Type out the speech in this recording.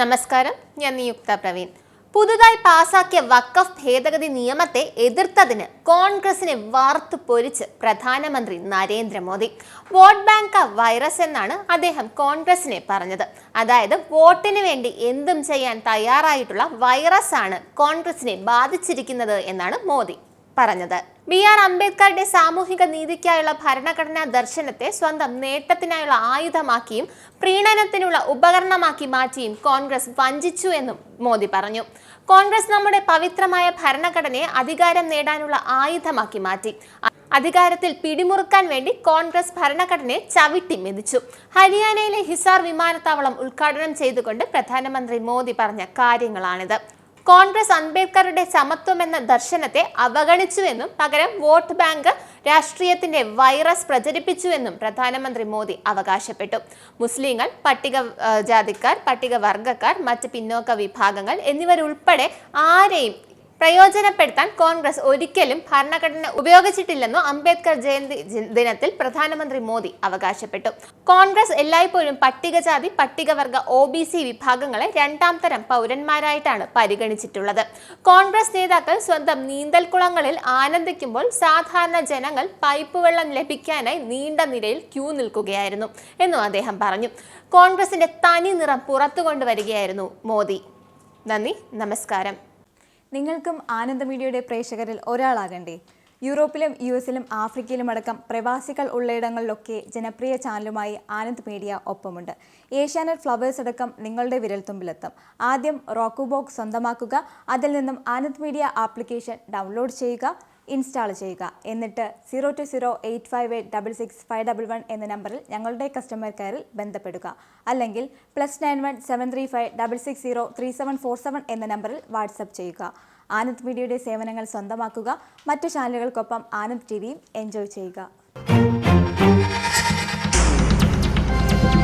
നമസ്കാരം, ഞാൻ നിയുക്ത പ്രവീൺ. പുതുതായി പാസാക്കിയ വഖഫ് ഭേദഗതി നിയമത്തെ എതിർത്തതിന് കോൺഗ്രസിനെ വാർത്തു പൊരിച്ച് പ്രധാനമന്ത്രി നരേന്ദ്രമോദി. വോട്ട് ബാങ്ക് വൈറസ് എന്നാണ് അദ്ദേഹം കോൺഗ്രസിനെ പറഞ്ഞത്. അതായത് വോട്ടിന് വേണ്ടി എന്തും ചെയ്യാൻ തയ്യാറായിട്ടുള്ള വൈറസ് ആണ് കോൺഗ്രസിനെ ബാധിച്ചിരിക്കുന്നത് എന്നാണ് മോദി പറഞ്ഞത്. ബി.ആർ. അംബേദ്കറുടെ സാമൂഹിക നീതിക്കായുള്ള ഭരണഘടനാ ദർശനത്തെ സ്വന്തം നേട്ടത്തിനായുള്ള ആയുധമാക്കിയും പ്രീണനത്തിനുള്ള ഉപകരണമാക്കി മാറ്റിയും കോൺഗ്രസ് വഞ്ചിച്ചു എന്നും മോദി പറഞ്ഞു. കോൺഗ്രസ് നമ്മുടെ പവിത്രമായ ഭരണഘടനയെ അധികാരം നേടാനുള്ള ആയുധമാക്കി മാറ്റി. അധികാരത്തിൽ പിടിമുറുക്കാൻ വേണ്ടി കോൺഗ്രസ് ഭരണഘടനയെ ചവിട്ടി മെതിച്ചു. ഹരിയാനയിലെ ഹിസാർ വിമാനത്താവളം ഉദ്ഘാടനം ചെയ്തുകൊണ്ട് പ്രധാനമന്ത്രി മോദി പറഞ്ഞ കാര്യങ്ങളാണിത്. കോൺഗ്രസ് അംബേദ്കറുടെ സമത്വം എന്ന ദർശനത്തെ അവഗണിച്ചുവെന്നും പകരം വോട്ട് ബാങ്ക് രാഷ്ട്രീയത്തിന്റെ വൈറസ് പ്രചരിപ്പിച്ചുവെന്നും പ്രധാനമന്ത്രി മോദി അവകാശപ്പെട്ടു. മുസ്ലിങ്ങൾ, പട്ടികജാതിക്കാർ, പട്ടികവർഗക്കാർ, മറ്റ് പിന്നോക്ക വിഭാഗങ്ങൾ എന്നിവരുൾപ്പെടെ ആരെയും പ്രയോജനപ്പെടുത്താൻ കോൺഗ്രസ് ഒരിക്കലും ഭരണഘടന ഉപയോഗിച്ചിട്ടില്ലെന്നും അംബേദ്കർ ജയന്തി ദിനത്തിൽ പ്രധാനമന്ത്രി മോദി അവകാശപ്പെട്ടു. കോൺഗ്രസ് എല്ലായ്പ്പോഴും പട്ടികജാതി, പട്ടികവർഗ, OBC വിഭാഗങ്ങളെ രണ്ടാം തരം പൗരന്മാരായിട്ടാണ് പരിഗണിച്ചിട്ടുള്ളത്. കോൺഗ്രസ് നേതാക്കൾ സ്വന്തം നീന്തൽക്കുളങ്ങളിൽ ആനന്ദിക്കുമ്പോൾ സാധാരണ ജനങ്ങൾ പൈപ്പ് വെള്ളം ലഭിക്കാനായി നീണ്ട നിരയിൽ ക്യൂ നിൽക്കുകയായിരുന്നു എന്നും അദ്ദേഹം പറഞ്ഞു. കോൺഗ്രസിന്റെ തനി നിറം പുറത്തു കൊണ്ടുവരികയായിരുന്നു മോദി. നന്ദി, നമസ്കാരം. നിങ്ങൾക്കും ആനന്ദ മീഡിയയുടെ പ്രേക്ഷകരിൽ ഒരാളാകണ്ടേ? യൂറോപ്പിലും US-ലും ആഫ്രിക്കയിലും അടക്കം പ്രവാസികൾ ഉള്ളയിടങ്ങളിലൊക്കെ ജനപ്രിയ ചാനലുമായി ആനന്ദ് മീഡിയ ഒപ്പമുണ്ട്. ഏഷ്യാനെറ്റ് ഫ്ലവേഴ്സ് അടക്കം നിങ്ങളുടെ വിരൽത്തുമ്പിലെത്തും. ആദ്യം റോക്കു ബോക്സ് സ്വന്തമാക്കുക. അതിൽ നിന്നും ആനന്ദ് മീഡിയ ആപ്ലിക്കേഷൻ ഡൗൺലോഡ് ചെയ്യുക, ഇൻസ്റ്റാൾ ചെയ്യുക. എന്നിട്ട് 02085866511 എന്ന നമ്പറിൽ ഞങ്ങളുടെ കസ്റ്റമർ കെയറിൽ ബന്ധപ്പെടുക. അല്ലെങ്കിൽ +91 735 660 3747 എന്ന നമ്പറിൽ വാട്സപ്പ് ചെയ്യുക. ആനന്ദ് മീഡിയയുടെ സേവനങ്ങൾ സ്വന്തമാക്കുക. മറ്റു ചാനലുകൾക്കൊപ്പം ആനന്ദ് TVയും എൻജോയ് ചെയ്യുക.